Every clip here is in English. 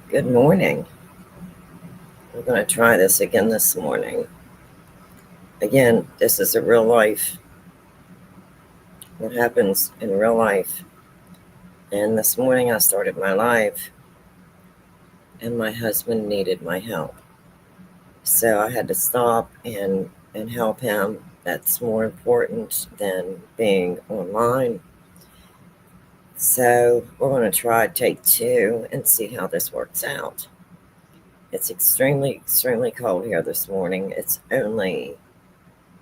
Good morning. We're going to try this again this morning. Again, this is a real life, what happens in real life. And this morning I started my live, and my husband needed my help. So I had to stop and help him. That's more important than being online. So we're going to try take two and see how this works out. It's extremely cold here this morning. It's only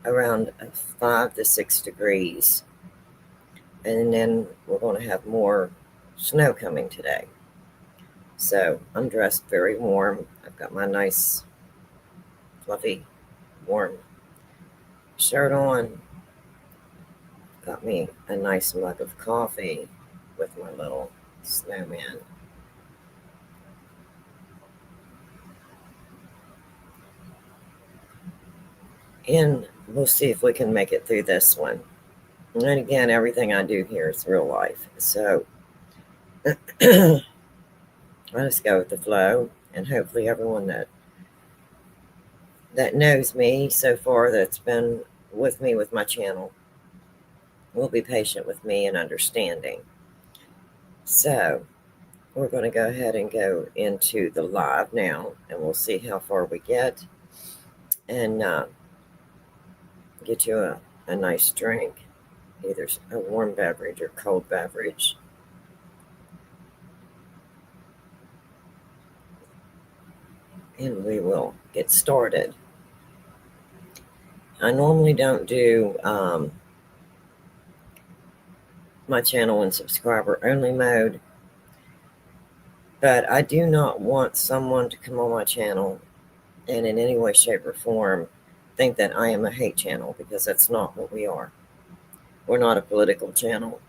around 5 to 6 degrees, and then we're going to have more snow coming today. So I'm dressed very warm. I've got my nice, fluffy, warm shirt on. Got me a nice mug of coffee with my little snowman. And we'll see if we can make it through this one. And again, everything I do here is real life. So I just go with the flow, and hopefully everyone that knows me so far, that's been with me with my channel, will be patient with me and understanding. So we're going to go ahead and go into the live now, and we'll see how far we get, and get you a nice drink, either a warm beverage or cold beverage. And we will get started. I normally don't do my channel in subscriber only mode, but I do not want someone to come on my channel and in any way, shape, or form think that I am a hate channel, because that's not what we are. We're not a political channel,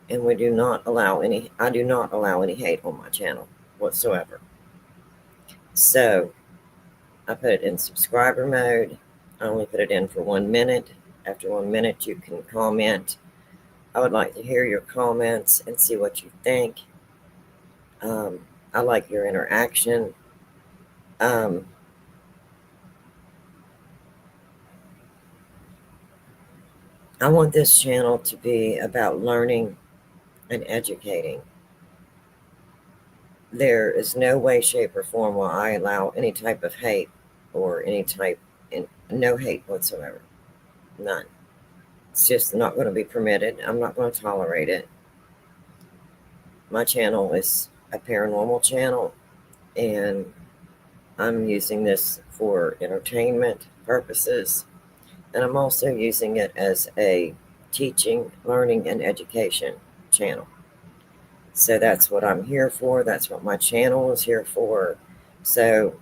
and we do not allow any, I do not allow any hate on my channel whatsoever. So I put it in subscriber mode. I only put it in for 1 minute. After 1 minute, you can comment. I would like to hear your comments and see what you think. I like your interaction. Um, I want this channel to be about learning and educating. There is no way, shape, or form will I allow any type of hate, or any type, no hate whatsoever. None. It's just not going to be permitted. I'm not going to tolerate it. My channel is a paranormal channel, and I'm using this for entertainment purposes, and I'm also using it as a teaching, learning, and education channel. So that's what I'm here for. That's what my channel is here for. So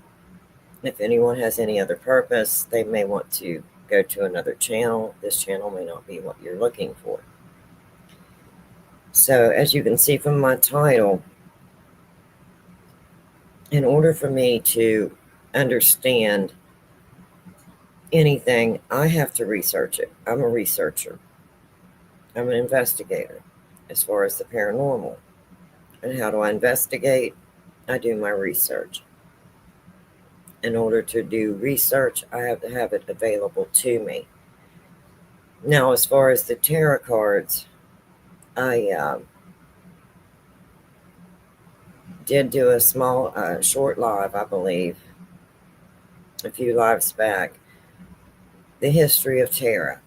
if anyone has any other purpose, they may want to go to another channel. This channel may not be what you're looking for. So as you can see from my title, in order for me to understand anything, I have to research it. I'm a researcher. I'm an investigator as far as the paranormal. And how do I investigate? I do my research. In order to do research, I have to have it available to me. Now, as far as the tarot cards, I did do a small, short live, I believe, a few lives back. The history of tarot,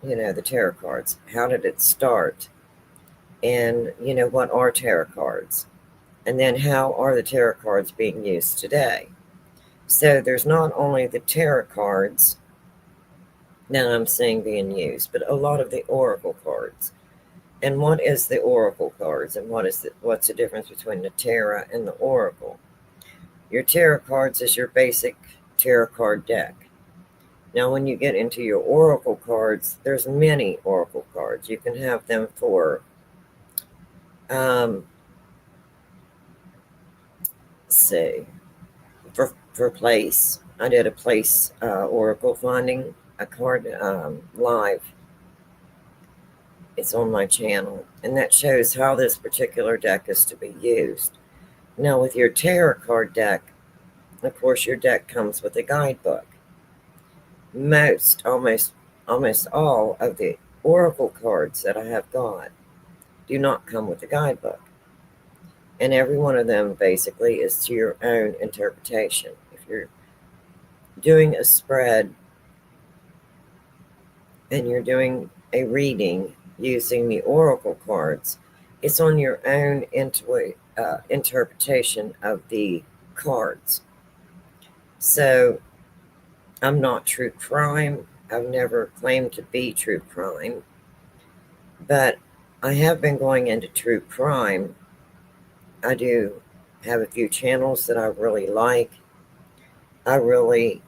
the tarot cards. How did it start? And, what are tarot cards? And then how are the tarot cards being used today? So there's not only the tarot cards that I'm seeing being used, but a lot of the oracle cards. And what is the oracle cards, and what's the difference between the tarot and the oracle? Your tarot cards is your basic tarot card deck. Now, when you get into your oracle cards, there's many oracle cards. You can have them for, let's see, for place. I did a place oracle finding a card live. It's on my channel, and that shows how this particular deck is to be used. Now, with your tarot card deck, of course, your deck comes with a guidebook. Almost all of the oracle cards that I have got do not come with a guidebook. And every one of them basically is to your own interpretation. If you're doing a spread and you're doing a reading using the oracle cards, it's on your own interpretation of the cards. So I'm not true crime. I've never claimed to be true crime, but I have been going into true crime. I do have a few channels that I really like. I really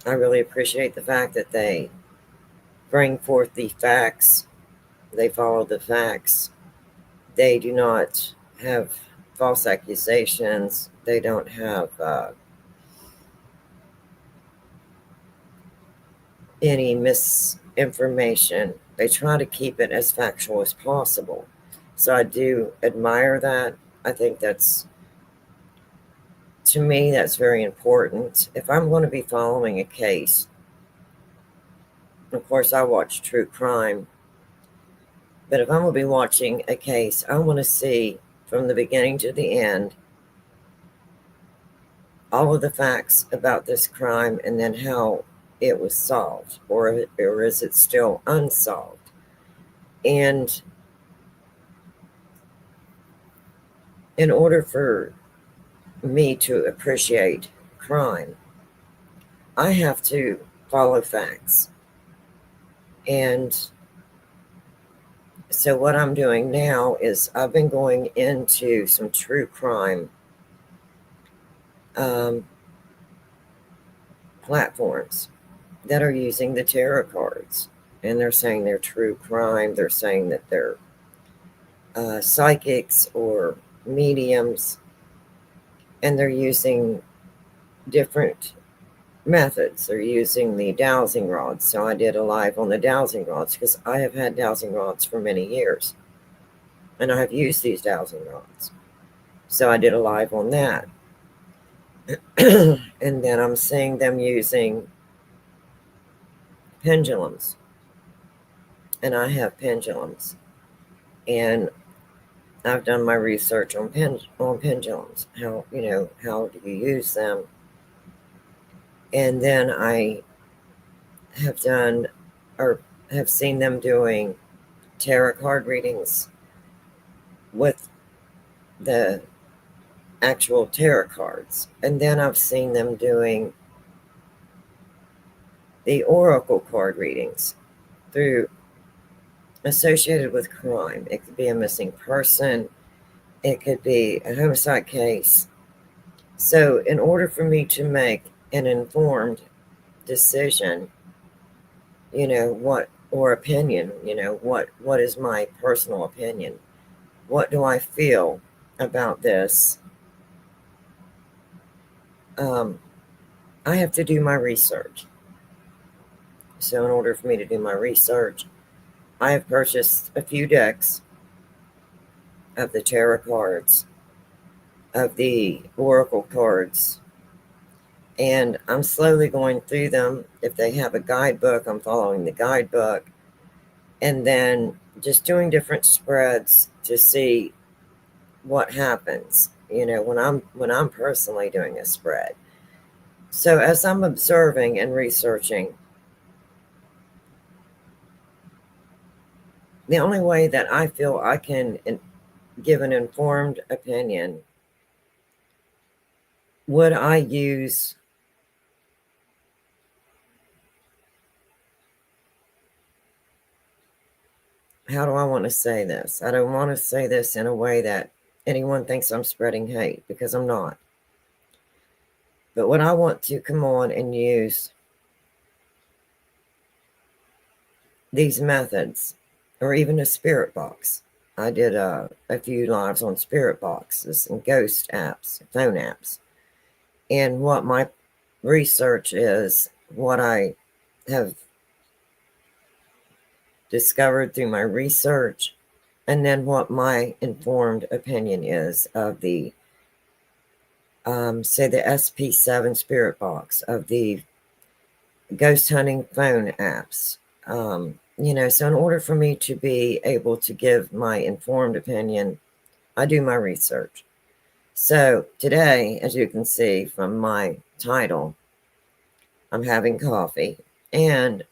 appreciate the fact that they bring forth the facts. They follow the facts. They do not have false accusations. They don't have any misinformation. They try to keep it as factual as possible. So I do admire that. I think to me, that's very important. If I'm going to be following a case, of course, I watch true crime, but if I'm going to be watching a case, I want to see from the beginning to the end all of the facts about this crime and then how it was solved, or is it still unsolved? And in order for me to appreciate crime, I have to follow facts. And so what I'm doing now is I've been going into some true crime platforms that are using the tarot cards. And they're saying they're true crime. They're saying that they're psychics or mediums. And they're using different methods. They're using the dowsing rods. So I did a live on the dowsing rods because I have had dowsing rods for many years. And I have used these dowsing rods. So I did a live on that. And then I'm seeing them using pendulums. And I have pendulums. And I've done my research on pendulums. How do you use them? And then I have done or have seen them doing tarot card readings with the actual tarot cards. And then I've seen them doing the oracle card readings through associated with crime. It could be a missing person. It could be a homicide case. So in order for me to make an informed decision, or opinion, what is my personal opinion? What do I feel about this? I have to do my research. So in order for me to do my research, I have purchased a few decks of the tarot cards, of the oracle cards, and I'm slowly going through them. If they have a guidebook, I'm following the guidebook, and then just doing different spreads to see what happens, when I'm personally doing a spread. So as I'm observing and researching, the only way that I feel I can give an informed opinion, would I use how do I want to say this? I don't want to say this in a way that anyone thinks I'm spreading hate, because I'm not. But when I want to come on and use these methods, or even a spirit box, I did a few lives on spirit boxes and ghost apps, phone apps. And what my research is, what I have discovered through my research, and then what my informed opinion is of the, say, the SP7 Spirit Box, of the ghost hunting phone apps. So in order for me to be able to give my informed opinion, I do my research. So today, as you can see from my title, I'm having coffee, and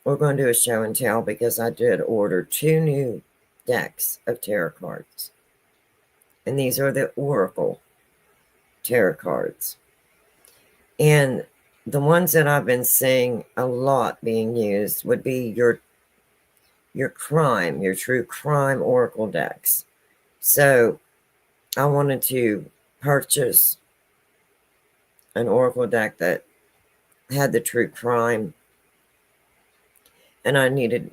we're going to do a show and tell because I did order 2 new decks of tarot cards. And these are the Oracle tarot cards. And the ones that I've been seeing a lot being used would be your true crime Oracle decks. So I wanted to purchase an Oracle deck that had the true crime, and I needed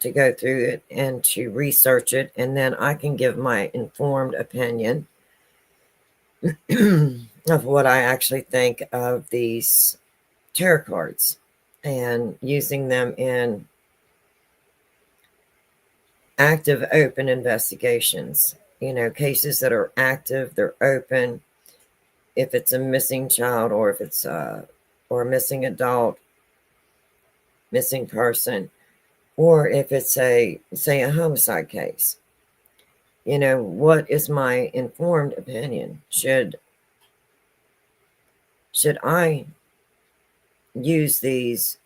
to go through it and to research it, and then I can give my informed opinion of what I actually think of these tarot cards and using them in active, open investigations. Cases that are active, they're open. If it's a missing child, or if it's or a missing adult, missing person, or if it's say a homicide case. What is my informed opinion? Should I use these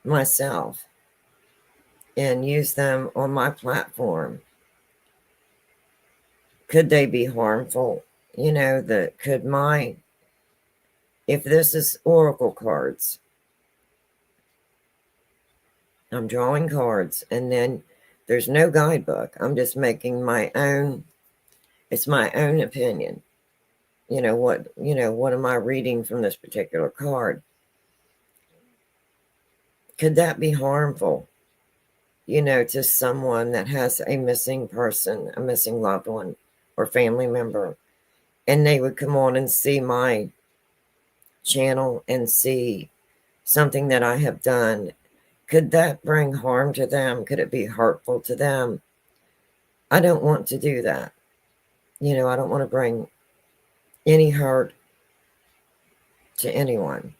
myself and use them on my platform? Could they be harmful? If this is Oracle cards, I'm drawing cards, and then there's no guidebook. I'm just making my own, it's my own opinion. What am I reading from this particular card? Could that be harmful, to someone that has a missing person, a missing loved one or family member, and they would come on and see my channel and see something that I have done? Could that bring harm to them? Could it be hurtful to them? I don't want to do that. I don't want to bring any hurt to anyone.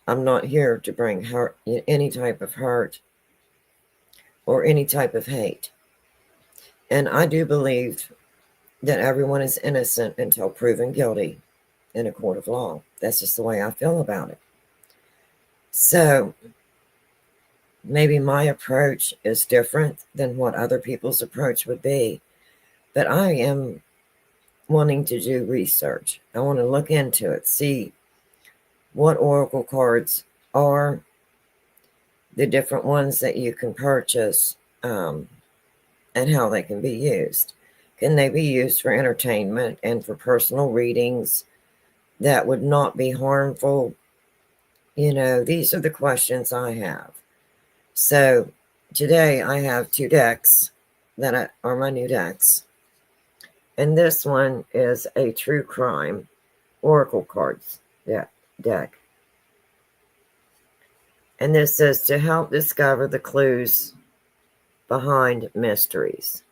I'm not here to bring hurt, any type of hurt or any type of hate. And I do believe that everyone is innocent until proven guilty in a court of law. That's just the way I feel about it. So maybe my approach is different than what other people's approach would be, but I am wanting to do research. I want to look into it, see what Oracle cards are, the different ones that you can purchase, and how they can be used. Can they be used for entertainment and for personal readings that would not be harmful? These are the questions I have. So today I have 2 decks that are my new decks. And this one is a true crime Oracle cards deck. And this says to help discover the clues behind mysteries.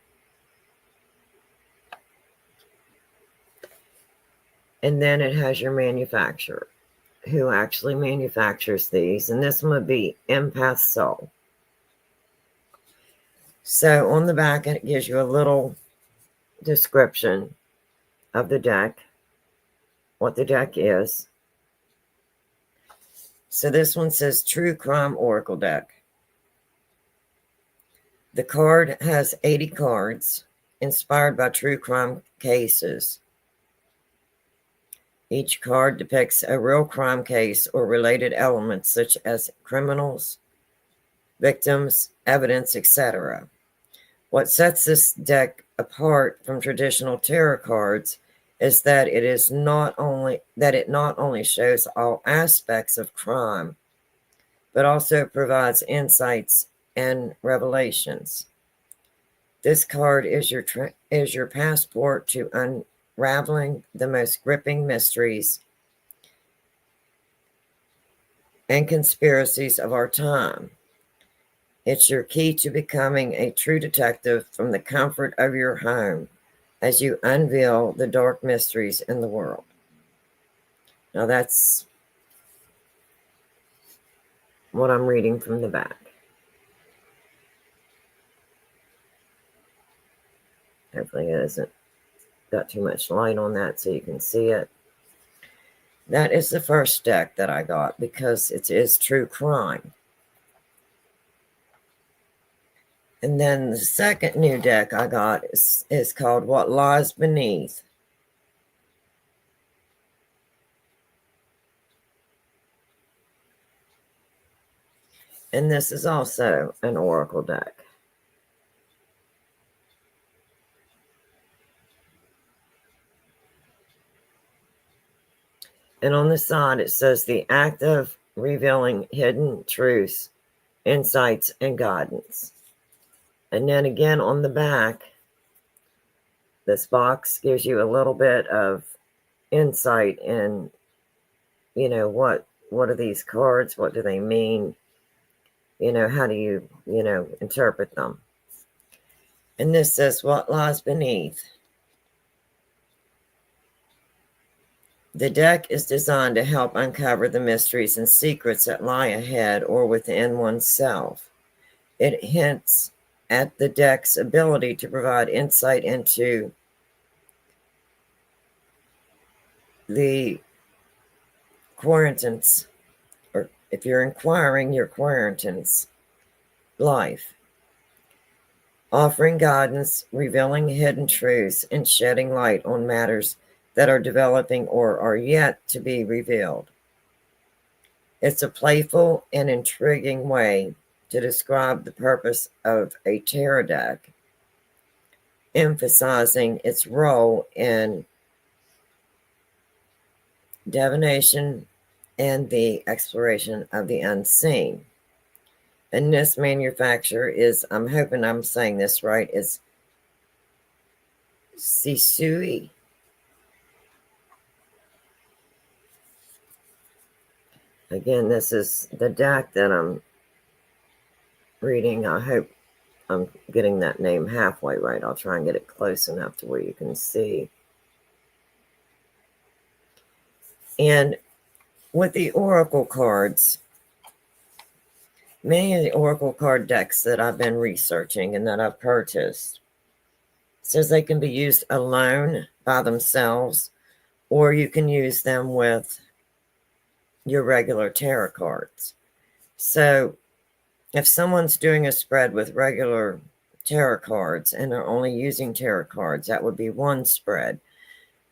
And then it has your manufacturer, who actually manufactures these. And this one would be Empath Soul. So on the back, it gives you a little description of the deck, what the deck is. So this one says True Crime Oracle Deck. The card has 80 cards inspired by true crime cases. Each card depicts a real crime case or related elements such as criminals, victims, evidence, etc. What sets this deck apart from traditional tarot cards is that it not only shows all aspects of crime, but also provides insights and revelations. This card is your passport to unraveling the most gripping mysteries and conspiracies of our time. It's your key to becoming a true detective from the comfort of your home as you unveil the dark mysteries in the world. Now, that's what I'm reading from the back. Hopefully, it hasn't got too much light on that so you can see it. That is the first deck that I got because it is true crime. And then the second new deck I got is called What Lies Beneath. And this is also an oracle deck. And on the side, it says the act of revealing hidden truths, insights, and guidance. And then again on the back, this box gives you a little bit of insight in, what are these cards? What do they mean? How do you, interpret them? And this says, what lies beneath? The deck is designed to help uncover the mysteries and secrets that lie ahead or within oneself. It hints at the deck's ability to provide insight into the quarantine's, or if you're inquiring, your quarantine's life, offering guidance, revealing hidden truths, and shedding light on matters that are developing or are yet to be revealed. It's a playful and intriguing way to describe the purpose of a tarot deck, emphasizing its role in divination and the exploration of the unseen. And this manufacturer is, I'm hoping I'm saying this right, is Sisui. Again, this is the deck that I'm reading. I hope I'm getting that name halfway right. I'll try and get it close enough to where you can see. And with the oracle cards, many of the oracle card decks that I've been researching and that I've purchased says they can be used alone by themselves, or you can use them with your regular tarot cards. So if someone's doing a spread with regular tarot cards and they're only using tarot cards, that would be one spread.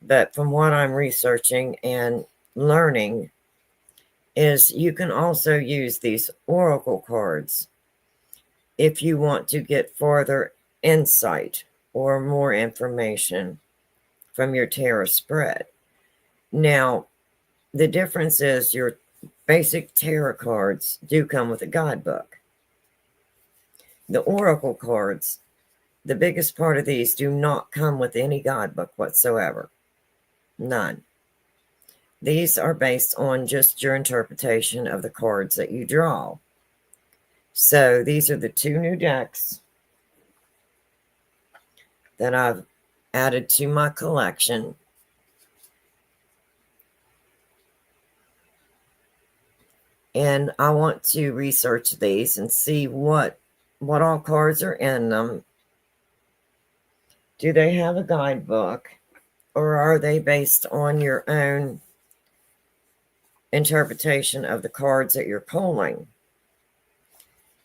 But from what I'm researching and learning is you can also use these oracle cards if you want to get further insight or more information from your tarot spread. Now, the difference is your basic tarot cards do come with a guidebook. The oracle cards, the biggest part of these, do not come with any guidebook whatsoever. None. These are based on just your interpretation of the cards that you draw. So these are the two new decks that I've added to my collection. And I want to research these and see what all cards are in them. Do they have a guidebook, or are they based on your own interpretation of the cards that you're pulling?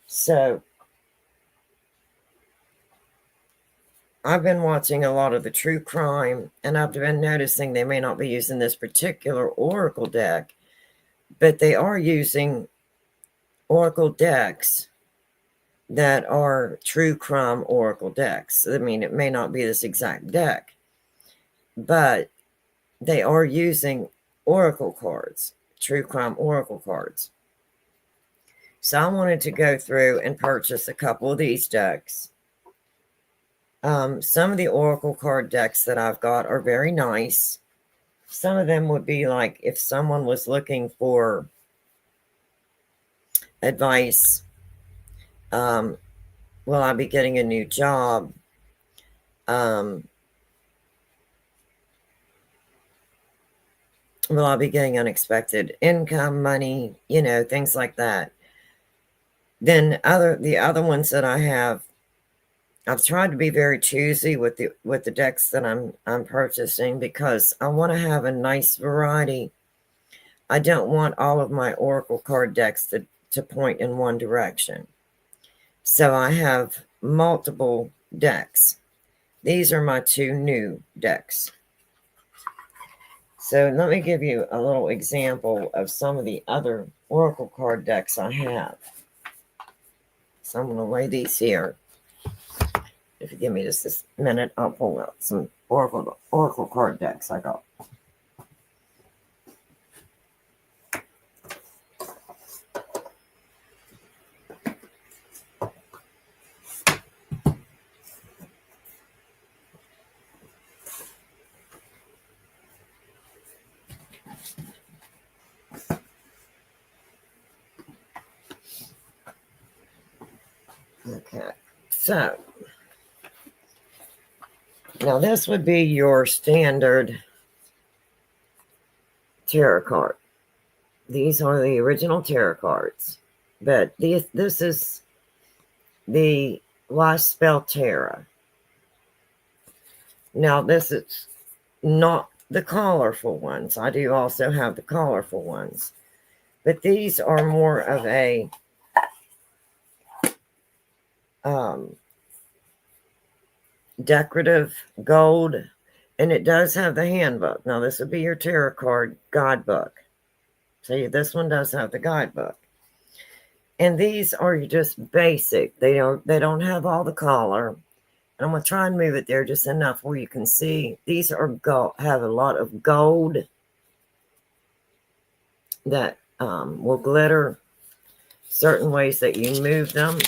So I've been watching a lot of the true crime, and I've been noticing they may not be using this particular oracle deck, but they are using oracle decks that are true crime oracle decks. I mean, it may not be this exact deck, but they are using oracle cards, true crime oracle cards. So I wanted to go through and purchase a couple of these decks. Some of the oracle card decks that I've got are very nice. Some of them would be like if someone was looking for advice Will I be getting a new job? Will I be getting unexpected income, money, things like that. Then the other ones that I have, I've tried to be very choosy with the decks that I'm purchasing, because I want to have a nice variety. I don't want all of my Oracle card decks to point in one direction. So I have multiple decks. These are my two new decks. So let me give you a little example of some of the other Oracle card decks I have. So I'm going to lay these here. If you give me just this minute, I'll pull out some Oracle card decks I got. Okay, so now this would be your standard tarot card. These are the original tarot cards, but this is the Last Spell Tarot. Now this is not the colorful ones. I do also have the colorful ones, but these are more of a decorative gold, and it does have the handbook. Now this would be your tarot card guidebook. See, this one does have the guidebook, and these are just basic. They don't have all the color. And I'm gonna try and move it there just enough where you can see these are have a lot of gold that will glitter certain ways that you move them.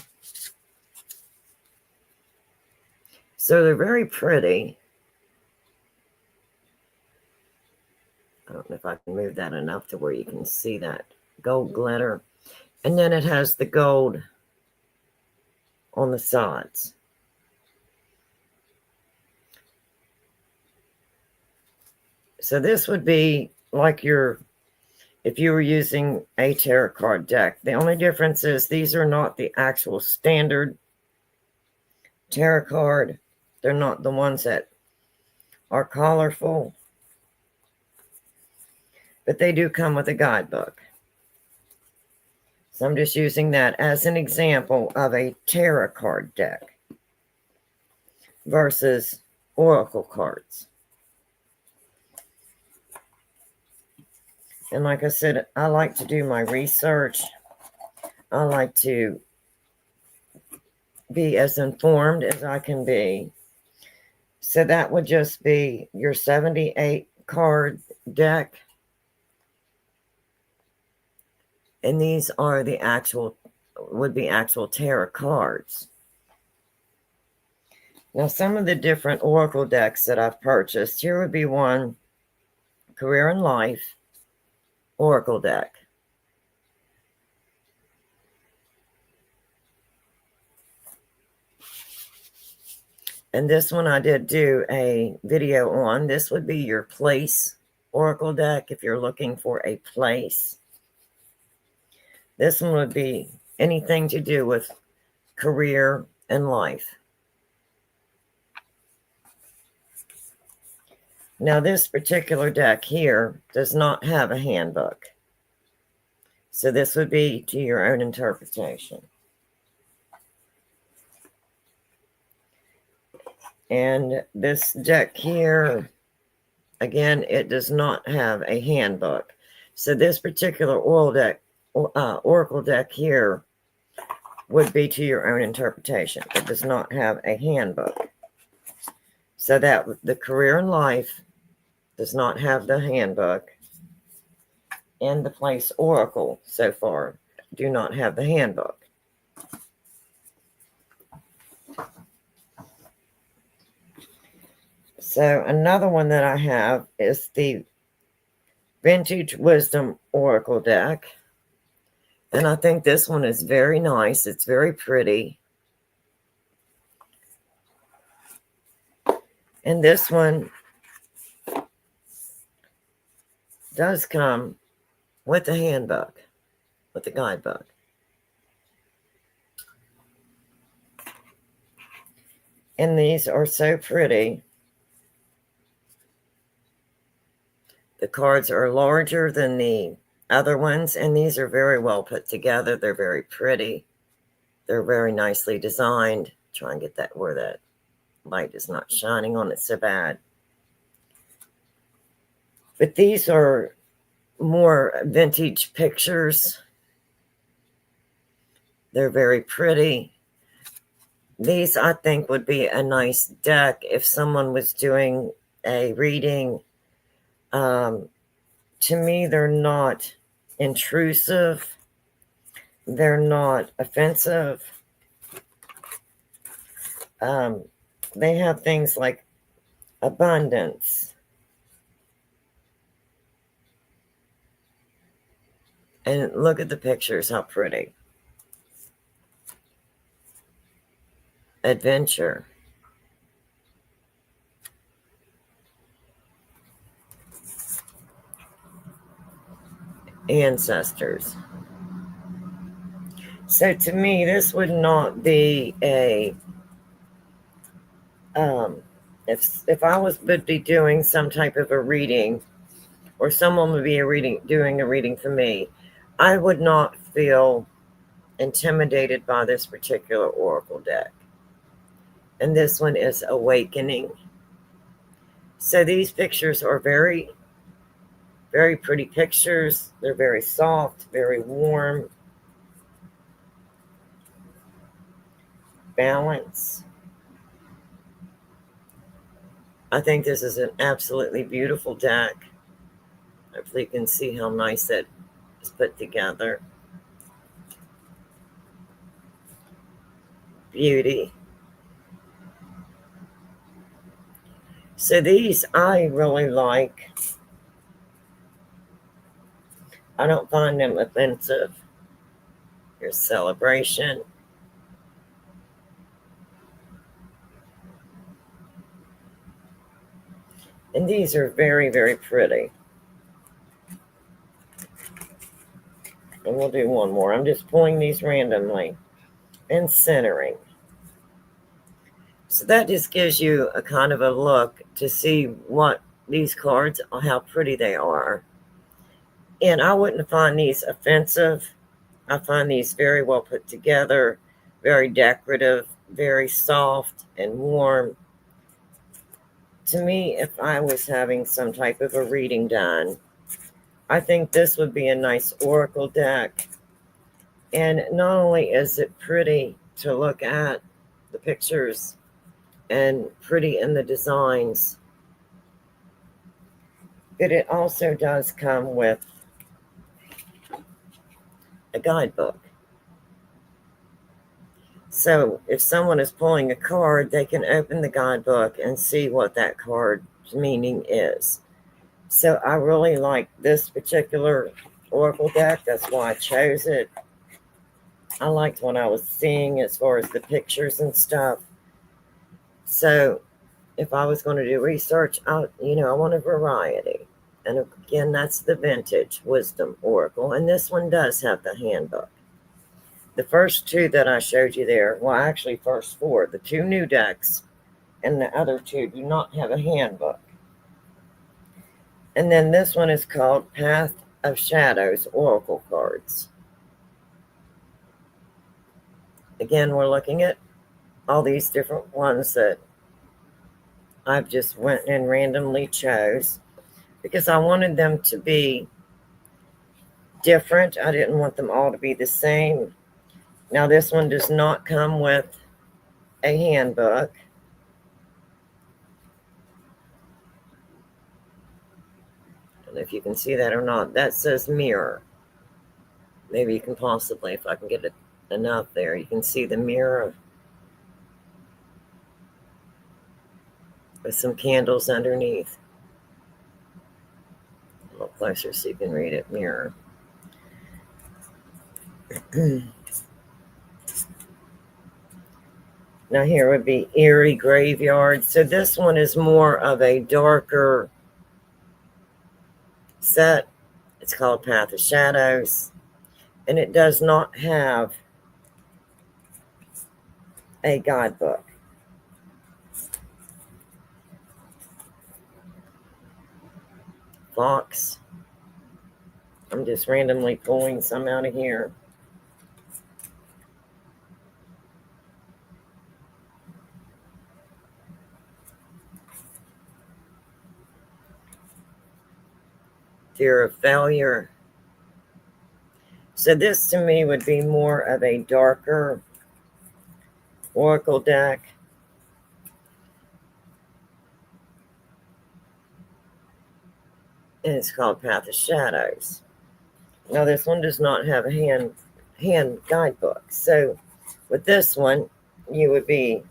So they're very pretty. I don't know if I can move that enough to where you can see that gold glitter. And then it has the gold on the sides. So this would be like if you were using a tarot card deck. The only difference is these are not the actual standard tarot card. They're not the ones that are colorful, but they do come with a guidebook. So I'm just using that as an example of a tarot card deck versus oracle cards. And like I said, I like to do my research. I like to be as informed as I can be. So that would just be your 78 card deck. And these are the actual tarot cards. Now, some of the different oracle decks that I've purchased, here would be one Career and Life oracle deck. And this one I did do a video on. This would be your place oracle deck if you're looking for a place. This one would be anything to do with career and life. Now, this particular deck here does not have a handbook. So this would be to your own interpretation. And this deck here, again, it does not have a handbook. So this particular oracle deck here would be to your own interpretation. It does not have a handbook. So that the Career and Life does not have the handbook, and the Place Oracle so far do not have the handbook. So another one that I have is the Vintage Wisdom Oracle deck. And I think this one is very nice. It's very pretty. And this one does come with the handbook, with the guidebook. And these are so pretty. The cards are larger than the other ones, and these are very well put together. They're very pretty. They're very nicely designed. Try and get that where that light is not shining on it so bad. But these are more vintage pictures. They're very pretty. These, I think, would be a nice deck if someone was doing a reading. To me, they're not intrusive. They're not offensive. They have things like abundance. And look at the pictures, how pretty. Adventure. Ancestors. So to me, this would not be a if I would be doing some type of a reading, or someone would be doing a reading for me, I would not feel intimidated by this particular oracle deck. And this one is Awakening. So these pictures are very, very pretty pictures. They're very soft, very warm. Balance. I think this is an absolutely beautiful deck. Hopefully you can see how nice it is put together. Beauty. So these I really like. I don't find them offensive. Here's Celebration. And these are very, very pretty. And we'll do one more. I'm just pulling these randomly. And Centering. So that just gives you a kind of a look to see what these cards, how pretty they are. And I wouldn't find these offensive. I find these very well put together, very decorative, very soft and warm. To me, if I was having some type of a reading done, I think this would be a nice oracle deck. And not only is it pretty to look at the pictures and pretty in the designs, but it also does come with a guidebook. So if someone is pulling a card, they can open the guidebook and see what that card's meaning is. So I really like this particular oracle deck. That's why I chose it. I liked what I was seeing as far as the pictures and stuff. So if I was going to do research, I want a variety. And again, that's the Vintage Wisdom Oracle. And this one does have the handbook. The first two that I showed you there, well, actually first four, the two new decks and the other two do not have a handbook. And then this one is called Path of Shadows Oracle Cards. Again, we're looking at all these different ones that I've just went and randomly chose because I wanted them to be different. I didn't want them all to be the same. Now, this one does not come with a handbook. I don't know if you can see that or not. That says mirror. Maybe you can possibly, if I can get it enough there, you can see the mirror with some candles underneath. A little closer so you can read it. Mirror. Now here would be Eerie Graveyard. So this one is more of a darker set. It's called Path of Shadows. And it does not have a guidebook. Fox. I'm just randomly pulling some out of here. Fear of Failure. So this to me would be more of a darker oracle deck. And it's called Path of Shadows. Now this one does not have a hand guidebook. So with this one, you would be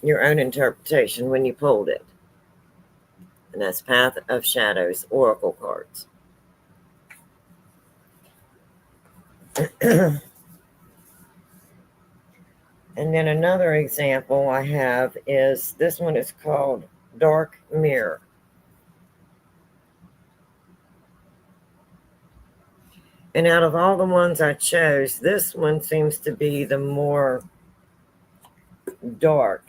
your own interpretation when you pulled it. And that's Path of Shadows oracle cards. And then another example I have is this one is called Dark Mirror. And out of all the ones I chose, this one seems to be the more dark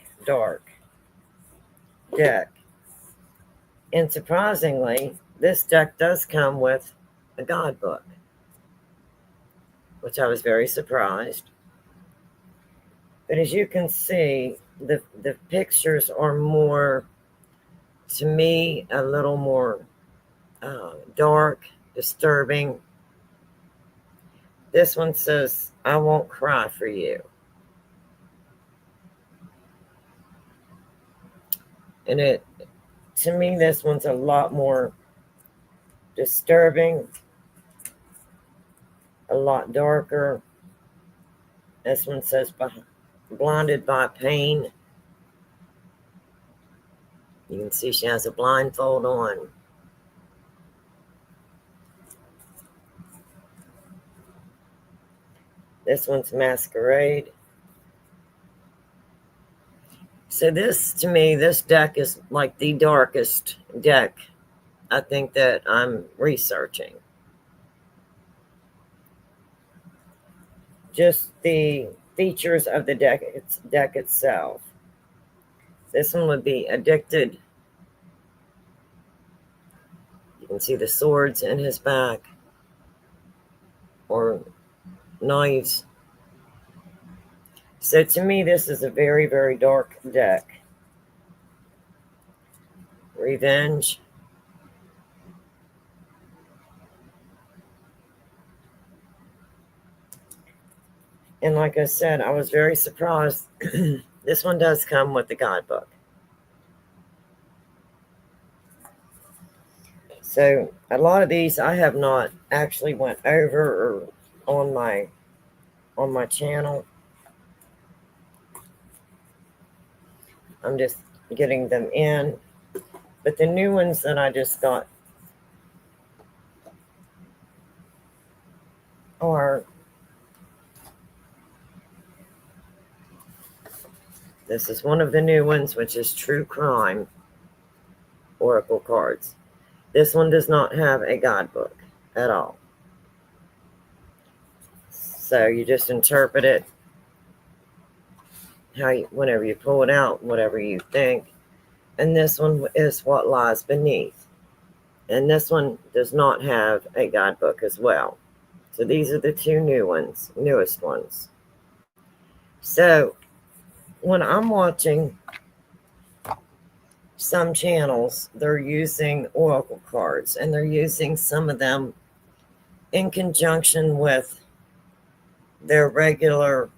deck. And surprisingly, this deck does come with a guidebook, which I was very surprised. But as you can see, the pictures are more, to me, a little more dark, disturbing. This one says, I won't cry for you. And to me, this one's a lot more disturbing, a lot darker. This one says, blinded by pain. You can see she has a blindfold on. This one's Masquerade. So this, to me, this deck is like the darkest deck I think that I'm researching. Just the features of the deck itself. This one would be Addicted. You can see the swords in his back, or knives. So to me, this is a very, very dark deck. Revenge. And like I said, I was very surprised. This one does come with the guidebook. So a lot of these I have not actually went over or on my channel. I'm just getting them in. But the new ones that I just got are, this is one of the new ones, which is True Crime Oracle cards. This one does not have a guidebook at all. So you just interpret it whenever you pull it out, whatever you think. And this one is What Lies Beneath. And this one does not have a guidebook as well. So these are the two newest ones. So when I'm watching some channels, they're using oracle cards, and they're using some of them in conjunction with their regular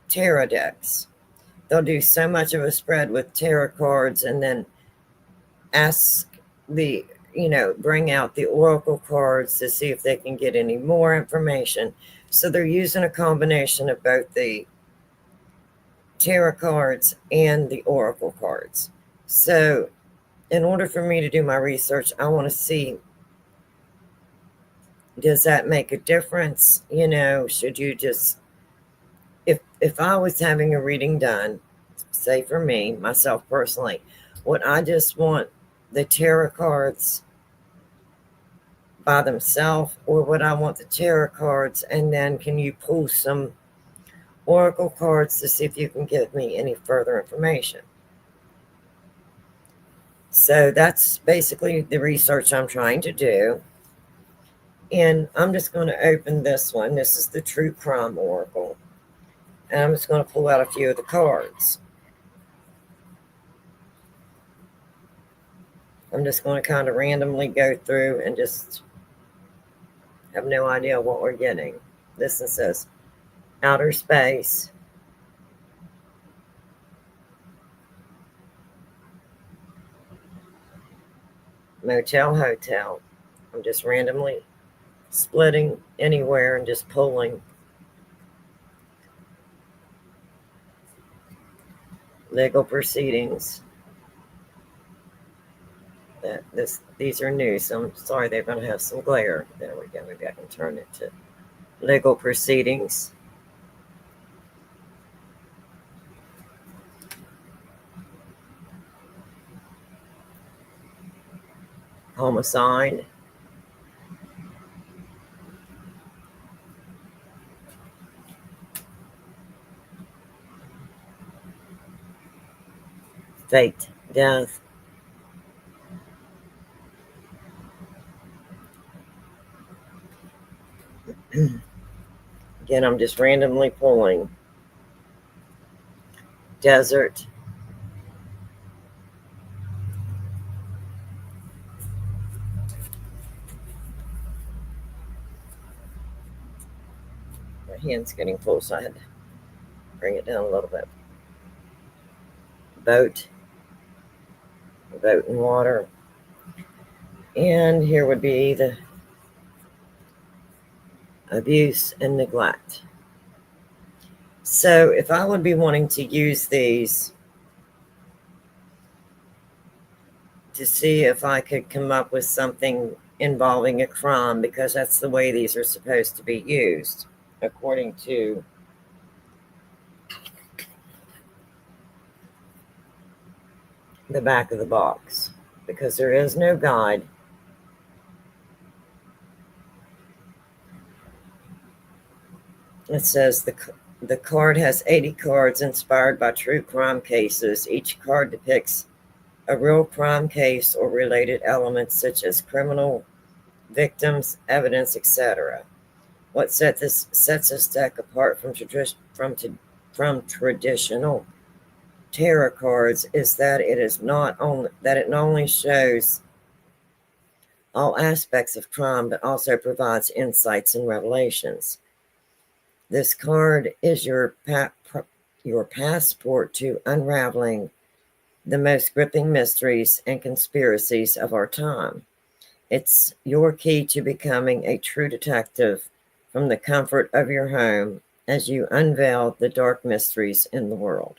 tarot decks. They'll do so much of a spread with tarot cards and then bring out the oracle cards to see if they can get any more information. So they're using a combination of both the tarot cards and the oracle cards. So in order for me to do my research, I want to see does that make a difference? Should you just, if I was having a reading done, say for me, myself personally, would I just want the tarot cards by themselves, or would I want the tarot cards and then can you pull some oracle cards to see if you can give me any further information? So that's basically the research I'm trying to do. And I'm just going to open this one. This is the True Crime Oracle. And I'm just going to pull out a few of the cards. I'm just going to kind of randomly go through and just have no idea what we're getting. This one says outer space, motel, hotel. I'm just randomly splitting anywhere and just pulling. Legal proceedings. These are new, so I'm sorry they're going to have some glare. There we go. Maybe I can turn it to legal proceedings. Homicide. Fate, death. Again, I'm just randomly pulling. Desert. My hand's getting full, so I had to bring it down a little bit. Boat. Boat and water. And here would be the abuse and neglect. So if I would be wanting to use these to see if I could come up with something involving a crime, because that's the way these are supposed to be used, according to the back of the box, because there is no guide. It says the card has 80 cards inspired by true crime cases. Each card depicts a real crime case or related elements such as criminal victims, evidence, etc. What sets this deck apart from traditional tarot cards is that it not only shows all aspects of crime, but also provides insights and revelations. This card is your passport to unraveling the most gripping mysteries and conspiracies of our time. It's your key to becoming a true detective from the comfort of your home as you unveil the dark mysteries in the world.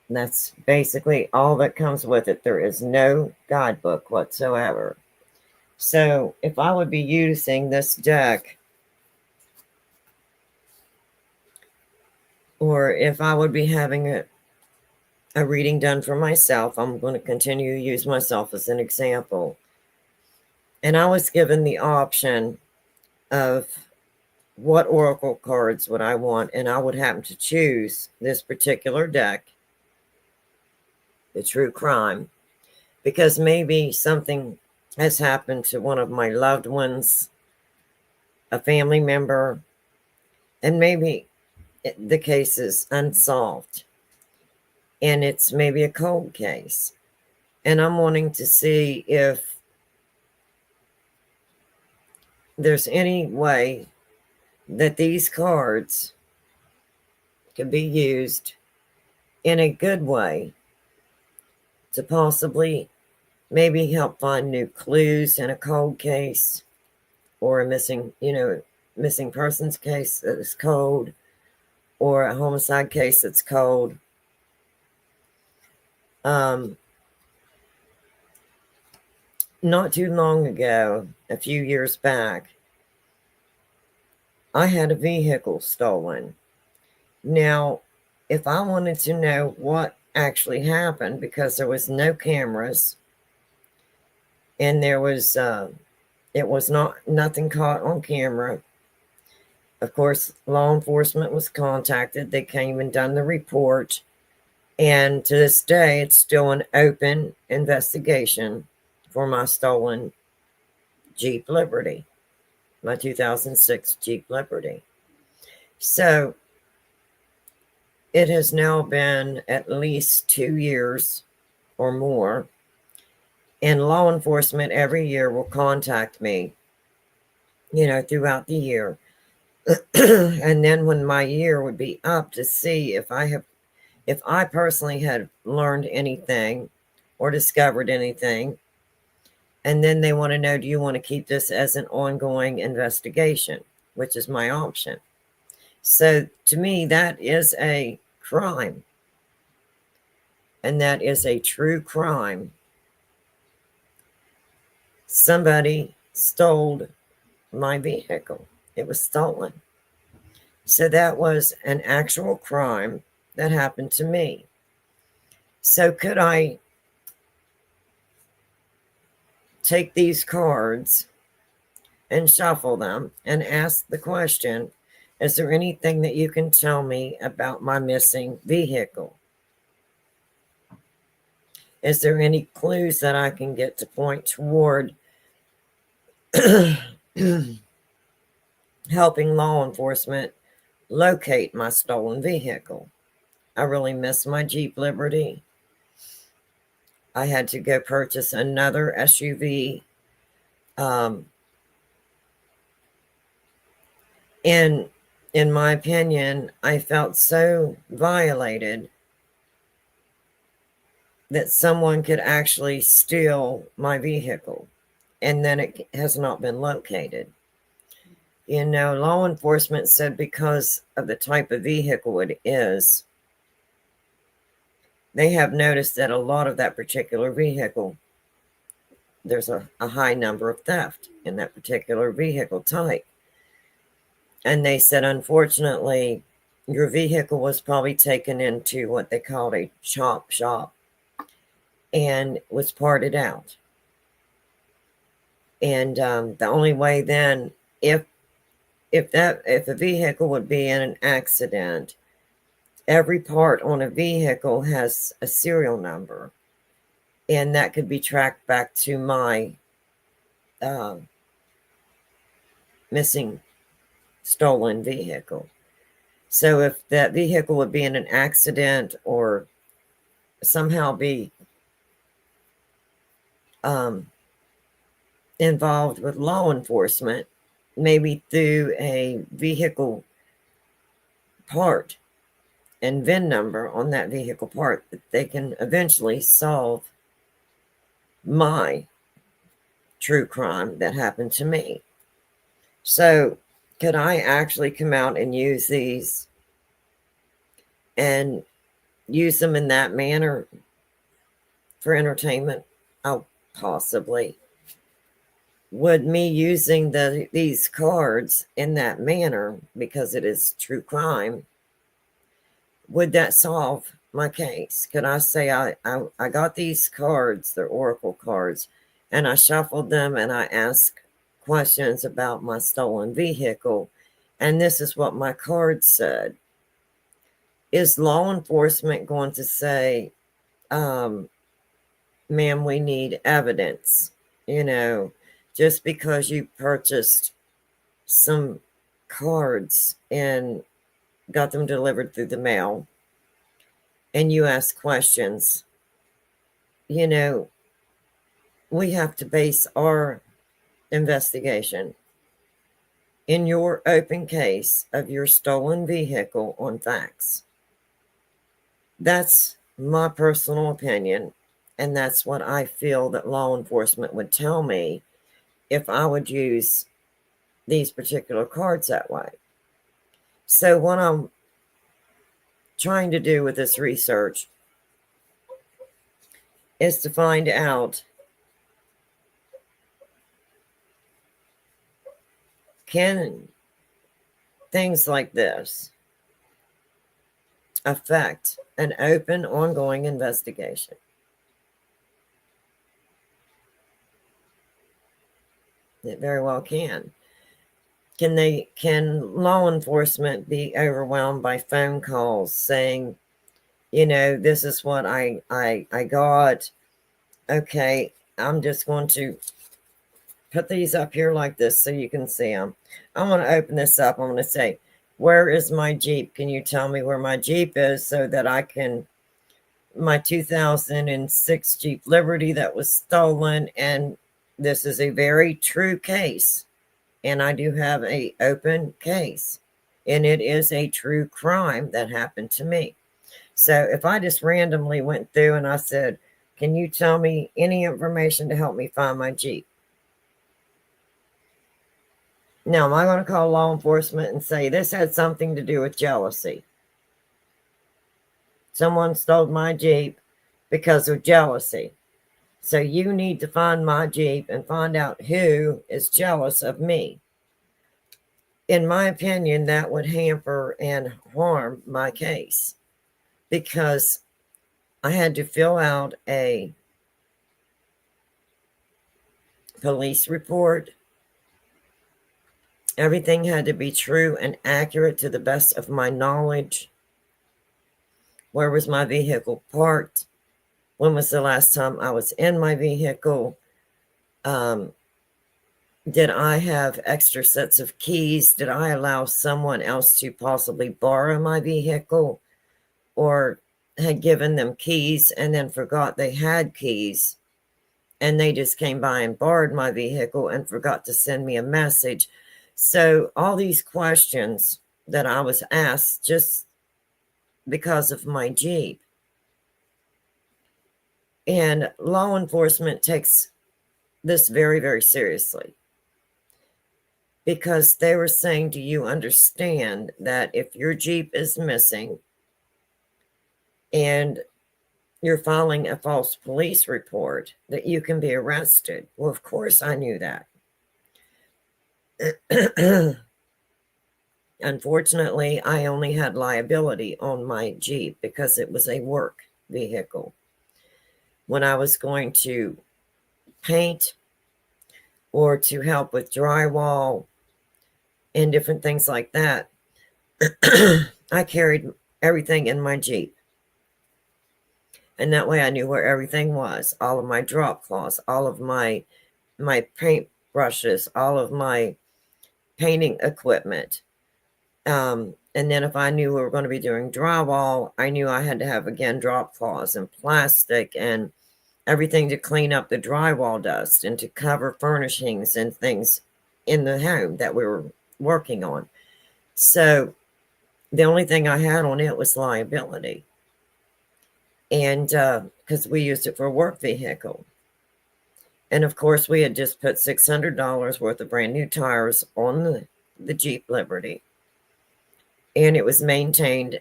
And that's basically all that comes with it. There is no guidebook whatsoever. So if I would be using this deck, or if I would be having a reading done for myself, I'm going to continue to use myself as an example. And I was given the option of what oracle cards would I want, and I would happen to choose this particular deck, the True Crime, because maybe something has happened to one of my loved ones, a family member, and maybe the case is unsolved and it's maybe a cold case. And I'm wanting to see if there's any way that these cards can be used in a good way to possibly maybe help find new clues in a cold case, or a missing persons case that is cold, or a homicide case that's cold. not too long ago, a few years back, I had a vehicle stolen. Now, if I wanted to know what actually happened, because there was no cameras and there was it was nothing caught on camera. Of course, law enforcement was contacted. They came and done the report. And to this day, it's still an open investigation for my stolen Jeep Liberty, my 2006 Jeep Liberty. So it has now been at least 2 years or more. And law enforcement every year will contact me, throughout the year. And then when my year would be up, to see if I personally had learned anything or discovered anything. And then they want to know, do you want to keep this as an ongoing investigation, which is my option. So to me, that is a crime. And that is a true crime. Somebody stole my vehicle. It was stolen. So that was an actual crime that happened to me. So could I take these cards and shuffle them and ask the question, is there anything that you can tell me about my missing vehicle? Is there any clues that I can get to point toward helping law enforcement locate my stolen vehicle? I really miss my Jeep Liberty. I had to go purchase another SUV. And in my opinion, I felt so violated that someone could actually steal my vehicle, and then it has not been located. Law enforcement said because of the type of vehicle it is, they have noticed that a lot of that particular vehicle, there's a high number of theft in that particular vehicle type. And they said, unfortunately, your vehicle was probably taken into what they called a chop shop and was parted out. And the only way then, if a vehicle would be in an accident, every part on a vehicle has a serial number, and that could be tracked back to my missing stolen vehicle. So if that vehicle would be in an accident or somehow be involved with law enforcement, maybe through a vehicle part and VIN number on that vehicle part, that they can eventually solve my true crime that happened to me. So could I actually come out and use these and use them in that manner for entertainment? Oh, possibly. Would me using these cards in that manner, because it is true crime, would that solve my case? Could I say I got these cards, they're oracle cards, and I shuffled them and I asked questions about my stolen vehicle, and this is what my card said? Is law enforcement going to say, ma'am, we need evidence? Just because you purchased some cards and got them delivered through the mail and you ask questions, we have to base our investigation in your open case of your stolen vehicle on facts. That's my personal opinion, and that's what I feel that law enforcement would tell me if I would use these particular cards that way. So what I'm trying to do with this research is to find out Can things like this affect an open, ongoing investigation? It very well can. Can law enforcement be overwhelmed by phone calls saying, this is what I got. Okay, I'm just going to put these up here like this so you can see them. I'm going to open this up. I'm going to say, where is my Jeep? Can you tell me where my Jeep is so that I can, my 2006 Jeep Liberty that was stolen, and this is a very true case. And I do have an open case, and it is a true crime that happened to me. So if I just randomly went through and I said, can you tell me any information to help me find my Jeep? Now, am I going to call law enforcement and say this had something to do with jealousy? Someone stole my Jeep because of jealousy. So you need to find my Jeep and find out who is jealous of me. In my opinion, that would hamper and harm my case, because I had to fill out a police report. Everything had to be true and accurate to the best of my knowledge. Where was my vehicle parked? When was the last time I was in my vehicle? Did I have extra sets of keys? Did I allow someone else to possibly borrow my vehicle, or had given them keys and then forgot they had keys, and they just came by and borrowed my vehicle and forgot to send me a message? So all these questions that I was asked just because of my Jeep. And law enforcement takes this very, very seriously, because they were saying, do you understand that if your Jeep is missing and you're filing a false police report, that you can be arrested? Well, of course I knew that. Unfortunately, I only had liability on my Jeep because it was a work vehicle. When I was going to paint or to help with drywall and different things like that, I carried everything in my Jeep. And that way I knew where everything was. All of my drop cloths, all of my paint brushes, all of my painting equipment. And then if I knew we were going to be doing drywall, I knew I had to have, again, drop cloths and plastic and everything to clean up the drywall dust and to cover furnishings and things in the home that we were working on. So the only thing I had on it was liability. And because we used it for a work vehicle. And of course, we had just put $600 worth of brand new tires on the Jeep Liberty. And it was maintained,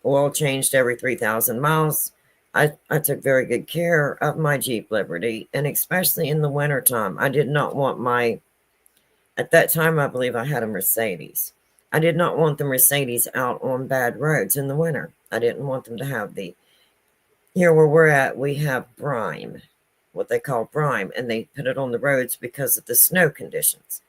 oil changed every 3,000 miles. I took very good care of my Jeep Liberty, and especially in the wintertime. I did not want at that time, I believe I had a Mercedes. I did not want the Mercedes out on bad roads in the winter. I didn't want them to have here where we're at, we have brine, what they call brine, and they put it on the roads because of the snow conditions.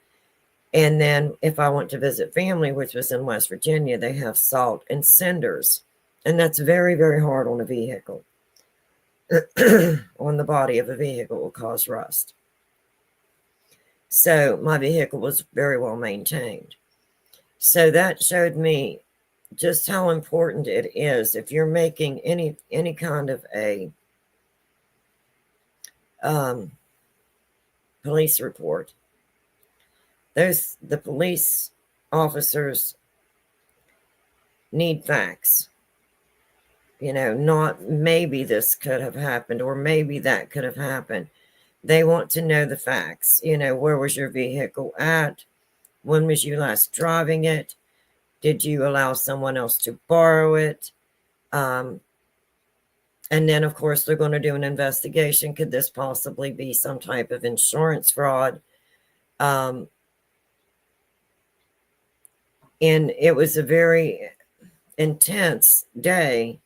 And then if I went to visit family, which was in West Virginia, they have salt and cinders. And that's very, very hard on a vehicle. On the body of a vehicle, will cause rust. So my vehicle was very well maintained. So that showed me just how important it is if you're making any kind of a police report. The police officers need facts. Not maybe this could have happened or maybe that could have happened. They want to know the facts. Where was your vehicle at? When was you last driving it? Did you allow someone else to borrow it? And then, of course, they're going to do an investigation. Could this possibly be some type of insurance fraud? And it was a very intense day.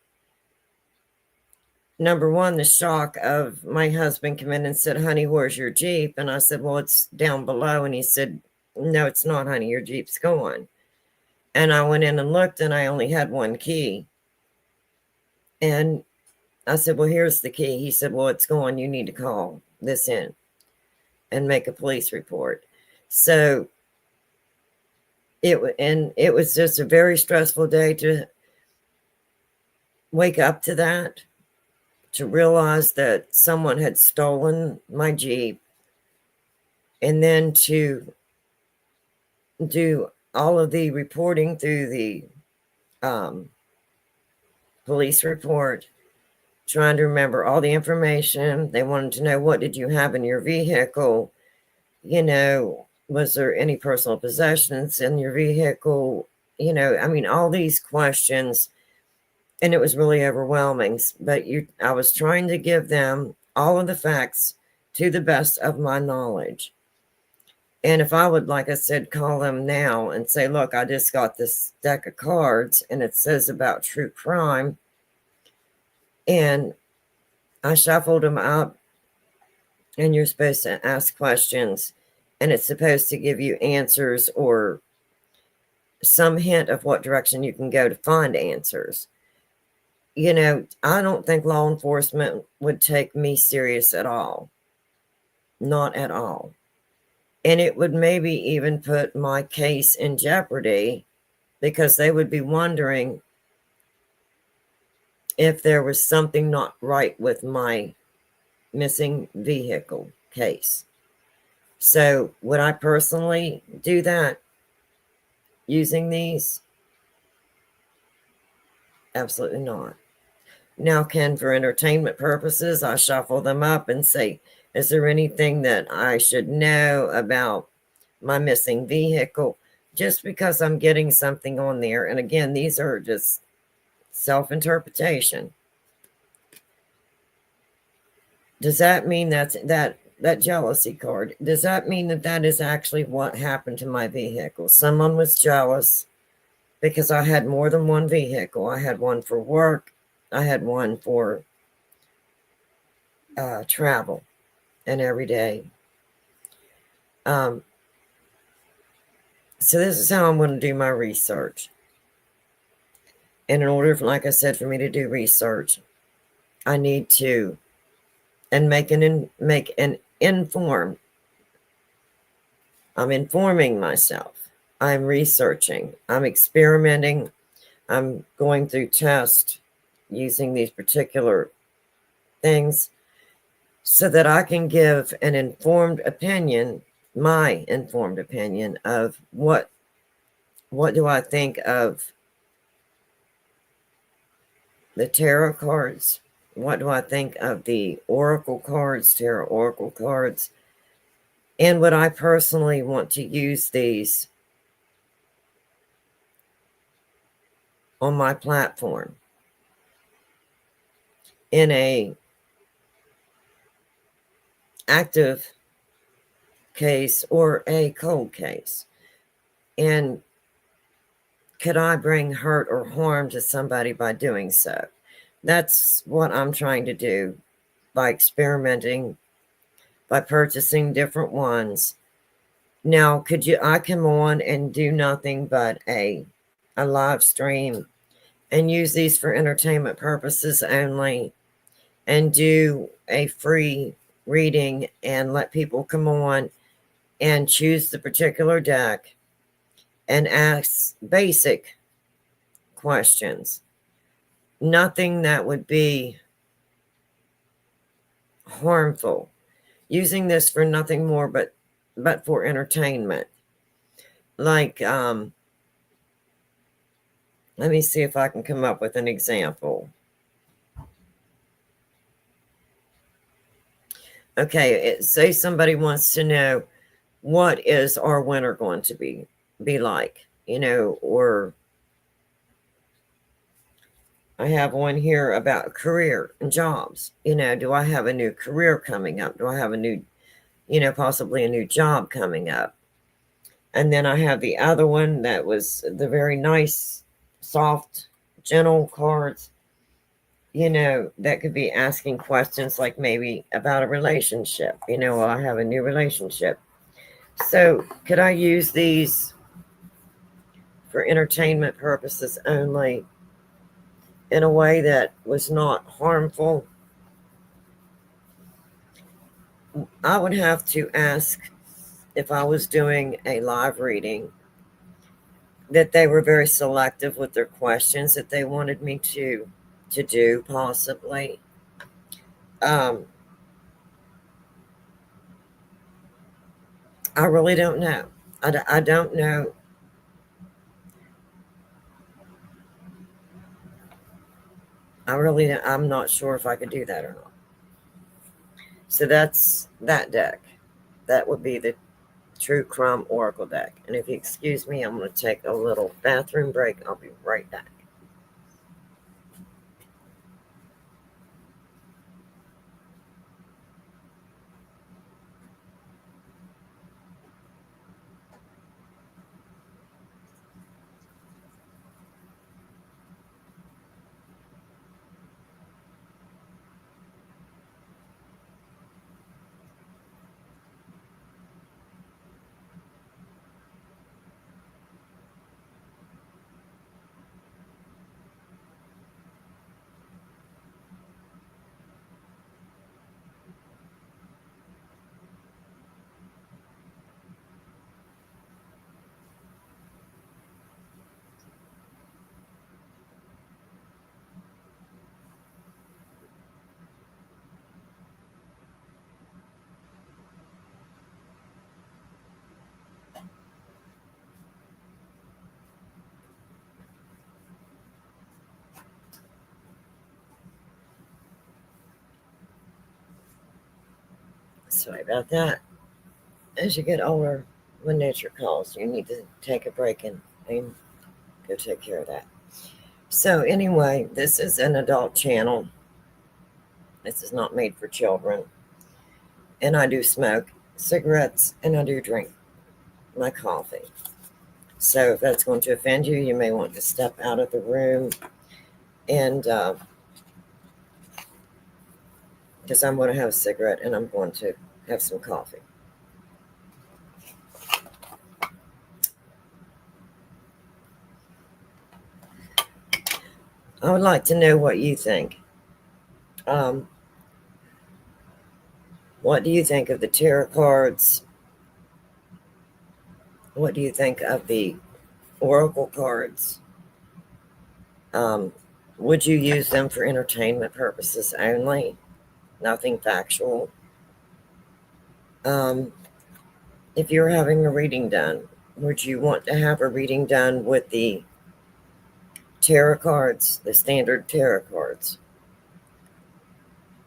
Number one, the shock of my husband come in and said, "Honey, where's your Jeep?" And I said, "Well, it's down below." And he said, "No, it's not, honey. Your Jeep's gone." And I went in and looked, and I only had one key. And I said, "Well, here's the key." He said, "Well, it's gone. You need to call this in and make a police report." So it was just a very stressful day to wake up to that, to realize that someone had stolen my Jeep, and then to do all of the reporting through the police report, trying to remember all the information. They wanted to know, what did you have in your vehicle? You know, was there any personal possessions in your vehicle? You know, I mean, all these questions, and it was really overwhelming. But I was trying to give them all of the facts to the best of my knowledge. And if I would, like I said, call them now and say, "Look, I just got this deck of cards and it says about true crime," and I shuffled them up, and you're supposed to ask questions, and it's supposed to give you answers or some hint of what direction you can go to find answers. You know, I don't think law enforcement would take me serious at all. Not at all. And it would maybe even put my case in jeopardy, because they would be wondering if there was something not right with my missing vehicle case. So would I personally do that using these? Absolutely not. Now, for entertainment purposes, I shuffle them up and say, is there anything that I should know about my missing vehicle? Just because I'm getting something on there. And again, these are just self-interpretation. Does that mean that jealousy card, does that mean that is actually what happened to my vehicle? Someone was jealous because I had more than one vehicle. I had one for work. I had one for travel and every day. So this is how I'm going to do my research. And in order, like I said, for me to do research, I need to make an informed. I'm informing myself. I'm researching. I'm experimenting. I'm going through tests using these particular things so that I can give an informed opinion, my informed opinion of what do I think of the tarot cards? What do I think of the oracle cards, tarot oracle cards? And would I personally want to use these on my platform in a active case or a cold case? And could I bring hurt or harm to somebody by doing so? That's what I'm trying to do by experimenting, by purchasing different ones. Now, I come on and do nothing but a live stream and use these for entertainment purposes only, and do a free reading and let people come on and choose the particular deck and ask basic questions. Nothing that would be harmful. Using this for nothing more but for entertainment. Like, let me see if I can come up with an example. Okay, say somebody wants to know, what is our winter going to be like, you know, or I have one here about career and jobs. You know, do I have a new career coming up? Do I have a new, possibly a new job coming up? And then I have the other one that was the very nice, soft, gentle cards, that could be asking questions like maybe about a relationship. Well, I have a new relationship. So could I use these for entertainment purposes only in a way that was not harmful? I would have to ask, if I was doing a live reading, that they were very selective with their questions that they wanted me to do, possibly. Um, I really don't know. I don't know. I'm not sure if I could do that or not. So that's that deck. That would be the True Crime Oracle deck. And if you excuse me, I'm going to take a little bathroom break. I'll be right back. Sorry about that. As you get older, when nature calls, you need to take a break and go take care of that. So, anyway, this is an adult channel. This is not made for children. And I do smoke cigarettes and I do drink my coffee. So, if that's going to offend you, you may want to step out of the room, and because I'm going to have a cigarette and I'm going to have some coffee. I would like to know what you think. Um, what do you think of the tarot cards? What do you think of the oracle cards? Um, would you use them for entertainment purposes only? Nothing factual? Um, if you're having a reading done, would you want to have a reading done with the tarot cards, the standard tarot cards,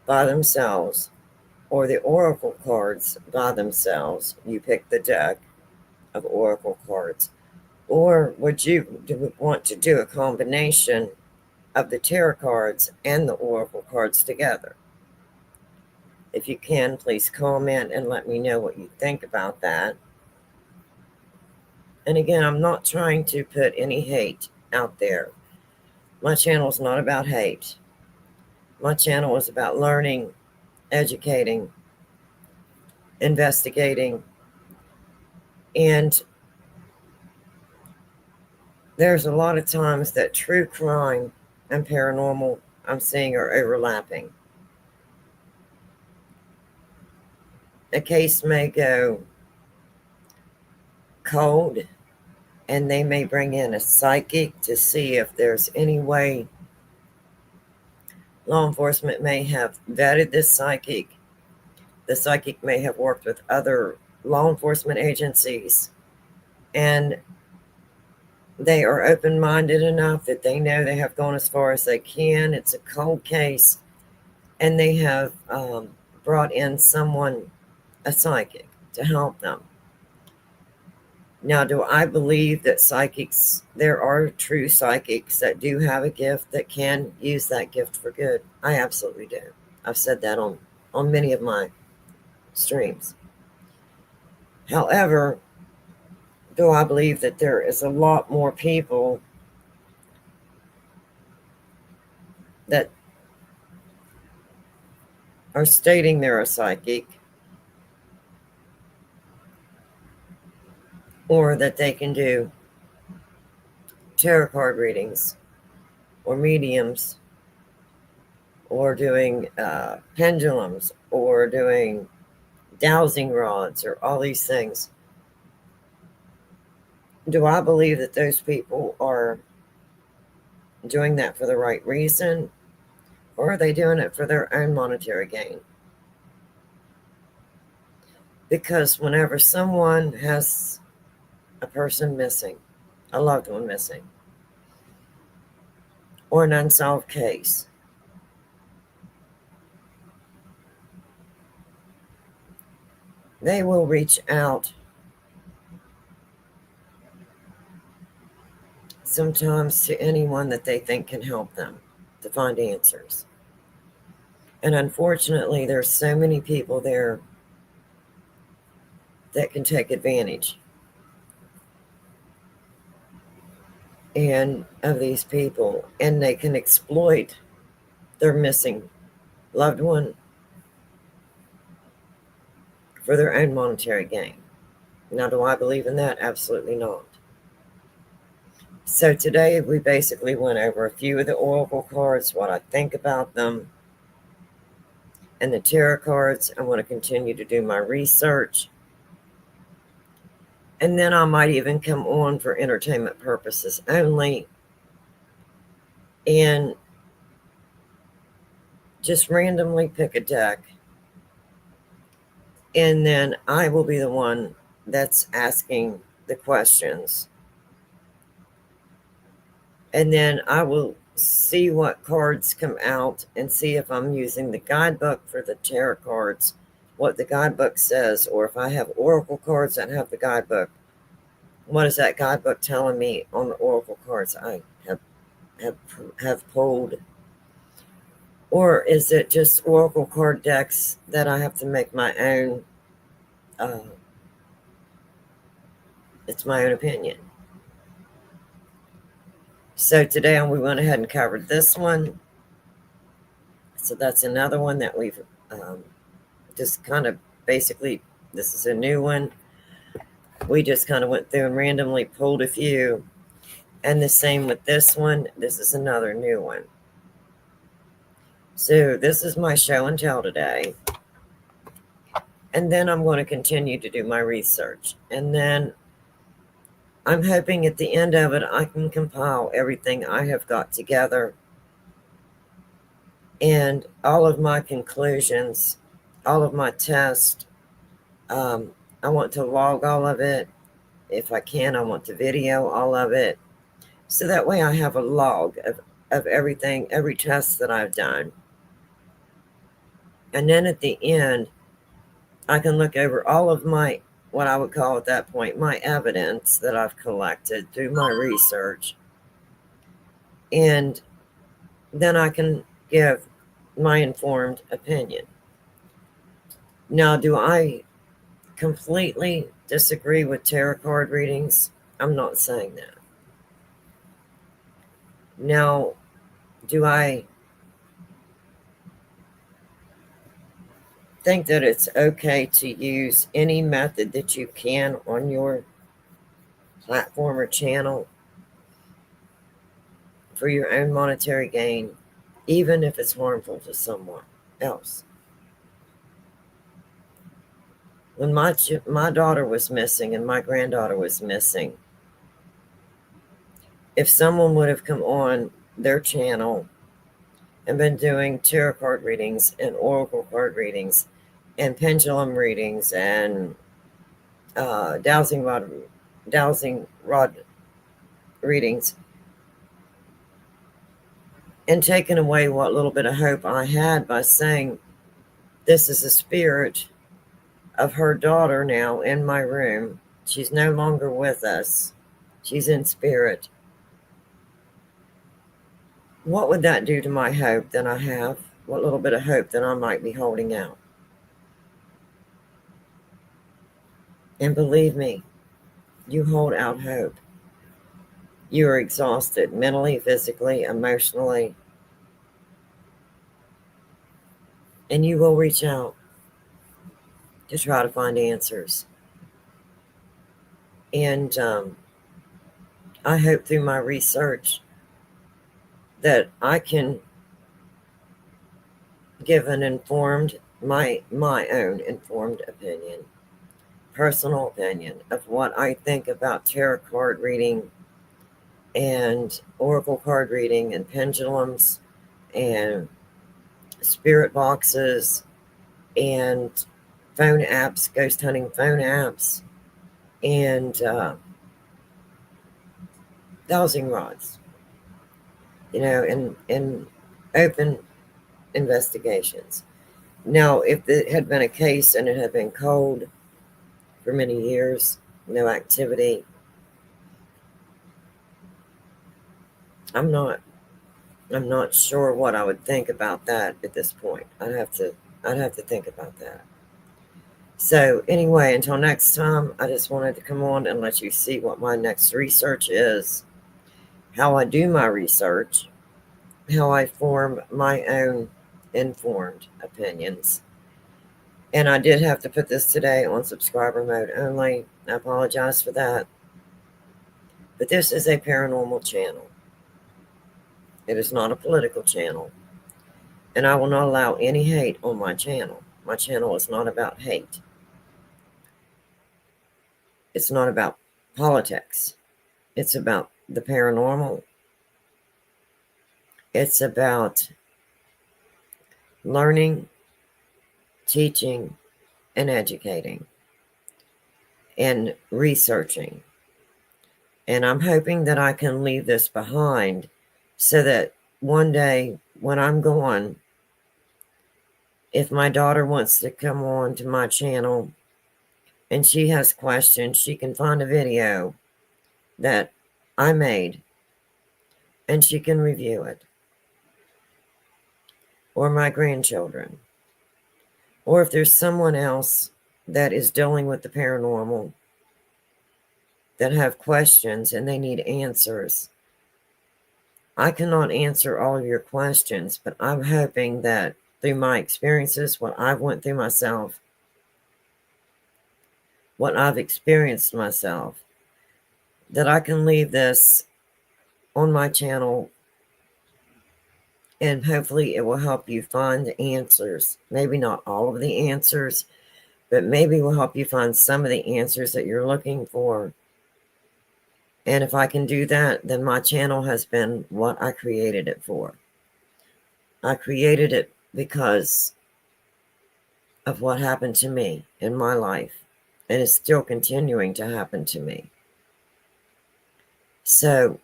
by themselves, or the oracle cards by themselves? You pick the deck of oracle cards. Or would you want to do a combination of the tarot cards and the oracle cards together? If you can, please comment and let me know what you think about that. And again, I'm not trying to put any hate out there. My channel is not about hate. My channel is about learning, educating, investigating, and there's a lot of times that true crime and paranormal I'm seeing are overlapping. A case may go cold, and they may bring in a psychic to see if there's any way law enforcement may have vetted this psychic. The psychic may have worked with other law enforcement agencies, and they are open-minded enough that they know they have gone as far as they can. It's a cold case, and they have brought in someone, a psychic, to help them. Now, do I believe that there are true psychics that do have a gift that can use that gift for good? I absolutely do. I've said that on many of my streams. However, do I believe that there is a lot more people that are stating they're a psychic, or that they can do tarot card readings, or mediums, or doing pendulums, or doing dowsing rods, or all these things. Do I believe that those people are doing that for the right reason, or are they doing it for their own monetary gain? Because whenever someone has a person missing, a loved one missing, or an unsolved case, they will reach out sometimes to anyone that they think can help them to find answers. And unfortunately, there's so many people there that can take advantage and of these people, and they can exploit their missing loved one for their own monetary gain. Now, do I believe in that? Absolutely not. So today we basically went over a few of the oracle cards, what I think about them, and the tarot cards. I want to continue to do my research. And then I might even come on for entertainment purposes only and just randomly pick a deck. And then I will be the one that's asking the questions. And then I will see what cards come out and see if I'm using the guidebook for the tarot cards, what the guidebook says, or if I have oracle cards that have the guidebook, what is that guidebook telling me on the oracle cards I have pulled? Or is it just oracle card decks that I have to make my own? It's my own opinion. So today we went ahead and covered this one. So that's another one that we've just kind of basically, this is a new one. We just kind of went through and randomly pulled a few. And the same with this one. This is another new one. So this is my show and tell today. And then I'm going to continue to do my research. And then I'm hoping at the end of it, I can compile everything I have got together and all of my conclusions, all of my tests. I want to log all of it. If I can, I want to video all of it. So that way I have a log of everything, every test that I've done. And then at the end, I can look over all of my, what I would call at that point, my evidence that I've collected through my research. And then I can give my informed opinion. Now, do I completely disagree with tarot card readings? I'm not saying that. Now, do I think that it's okay to use any method that you can on your platform or channel for your own monetary gain, even if it's harmful to someone else? When my daughter was missing and my granddaughter was missing, if someone would have come on their channel and been doing tarot card readings and oracle card readings and pendulum readings and dowsing rod readings, and taken away what little bit of hope I had by saying, this is a spirit of her daughter now in my room. She's no longer with us. She's in spirit. What would that do to my hope that I have? What little bit of hope that I might be holding out? And believe me, You hold out hope. You are exhausted mentally, physically, emotionally, and you will reach out to try to find answers. And I hope through my research that I can give an informed, my own informed opinion, personal opinion of what I think about tarot card reading and oracle card reading and pendulums and spirit boxes and phone apps, ghost hunting phone apps, and dowsing rods, and open investigations. Now, if it had been a case and it had been cold for many years, no activity, I'm not I'm not sure what I would think about that at this point. I'd have to think about that. So anyway, until next time, I just wanted to come on and let you see what my next research is, how I do my research, how I form my own informed opinions. And I did have to put this today on subscriber mode only. I apologize for that. But this is a paranormal channel. It is not a political channel. And I will not allow any hate on my channel. My channel is not about hate. It's not about politics. It's about the paranormal. It's about learning, teaching, and educating, and researching. And I'm hoping that I can leave this behind so that one day when I'm gone, if my daughter wants to come on to my channel and she has questions, she can find a video that I made and she can review it. Or my grandchildren. Or if there's someone else that is dealing with the paranormal that have questions and they need answers. I cannot answer all of your questions, but I'm hoping that through my experiences, what I've went through myself, what I've experienced myself, that I can leave this on my channel and hopefully it will help you find the answers. Maybe not all of the answers, but maybe it will help you find some of the answers that you're looking for. And if I can do that, then my channel has been what I created it for. I created it because of what happened to me in my life, and is still continuing to happen to me. So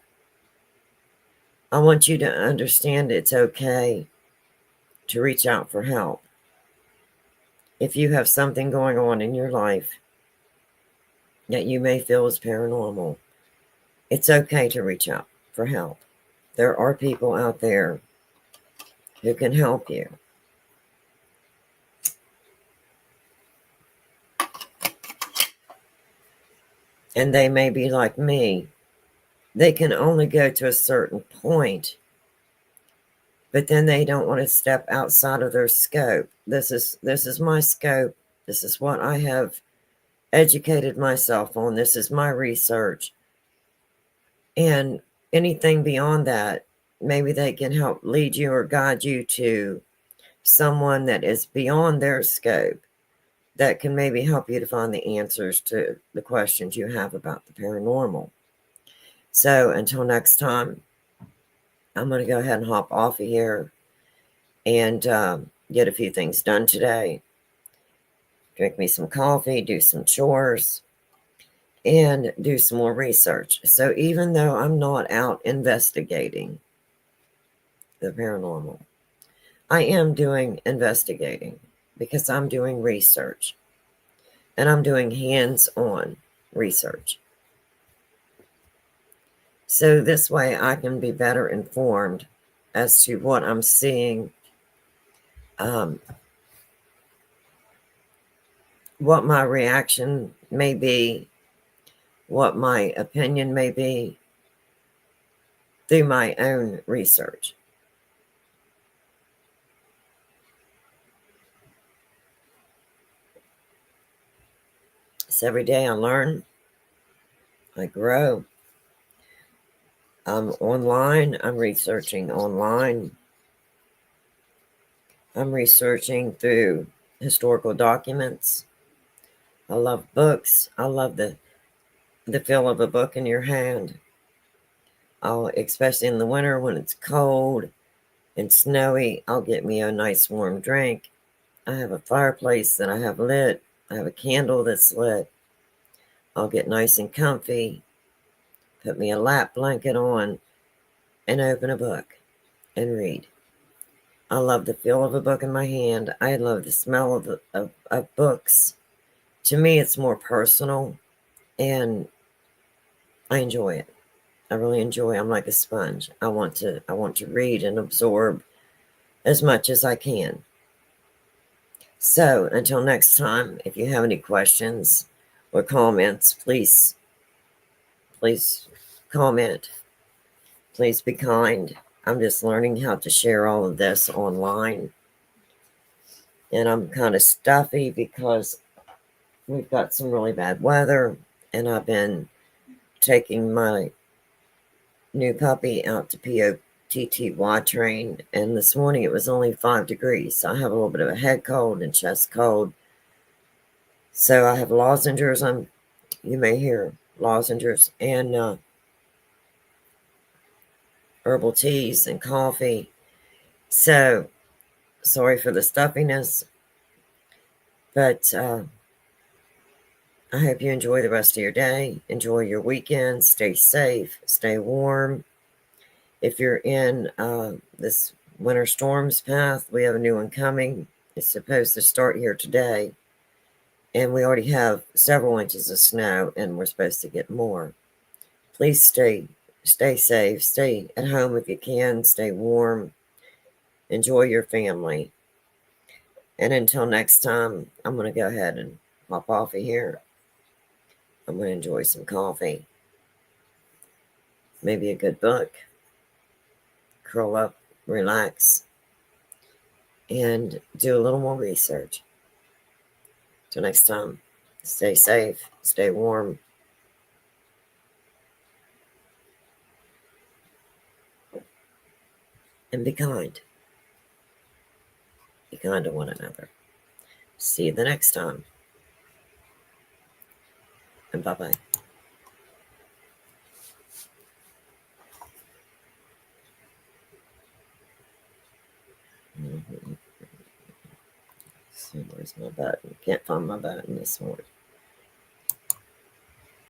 I want you to understand it's okay to reach out for help. If you have something going on in your life that you may feel is paranormal, it's okay to reach out for help. There are people out there who can help you. And they may be like me. They can only go to a certain point, but then they don't want to step outside of their scope. This is my scope. This is what I have educated myself on. This is my research. And anything beyond that, maybe they can help lead you or guide you to someone that is beyond their scope that can maybe help you to find the answers to the questions you have about the paranormal. So until next time, I'm going to go ahead and hop off of here and get a few things done today. Drink me some coffee, do some chores, and do some more research. So even though I'm not out investigating the paranormal, I am doing investigating because I'm doing research. And I'm doing hands-on research. So this way I can be better informed as to what I'm seeing, what my reaction may be, what my opinion may be through my own research. So every day I learn, I grow. I'm online, I'm researching online. I'm researching through historical documents. I love books. I love the feel of a book in your hand. Especially in the winter when it's cold and snowy, I'll get me a nice warm drink. I have a fireplace that I have lit. I have a candle that's lit. I'll get nice and comfy, put me a lap blanket on, and open a book and read. I love the feel of a book in my hand. I love the smell of books. To me, it's more personal, and I enjoy it. I really enjoy it. I'm like a sponge. I want to read and absorb as much as I can. So until next time, if you have any questions or comments, please comment. Please be kind. I'm just learning how to share all of this online. And I'm kind of stuffy because we've got some really bad weather, and I've been taking my new puppy out to POTTY train, and this morning it was only 5 degrees. So I have a little bit of a head cold and chest cold. So I have lozenges. You may hear lozenges and herbal teas and coffee. So sorry for the stuffiness, but I hope you enjoy the rest of your day. Enjoy your weekend. Stay safe. Stay warm. If you're in this winter storms path, we have a new one coming. It's supposed to start here today. And we already have several inches of snow, and we're supposed to get more. Please stay safe. Stay at home if you can. Stay warm. Enjoy your family. And until next time, I'm going to go ahead and hop off of here. I'm going to enjoy some coffee. Maybe a good book. Curl up, relax, and do a little more research. Till next time, stay safe, stay warm, and be kind. Be kind to one another. See you the next time. And bye-bye. So where's my button? Can't find my button this morning.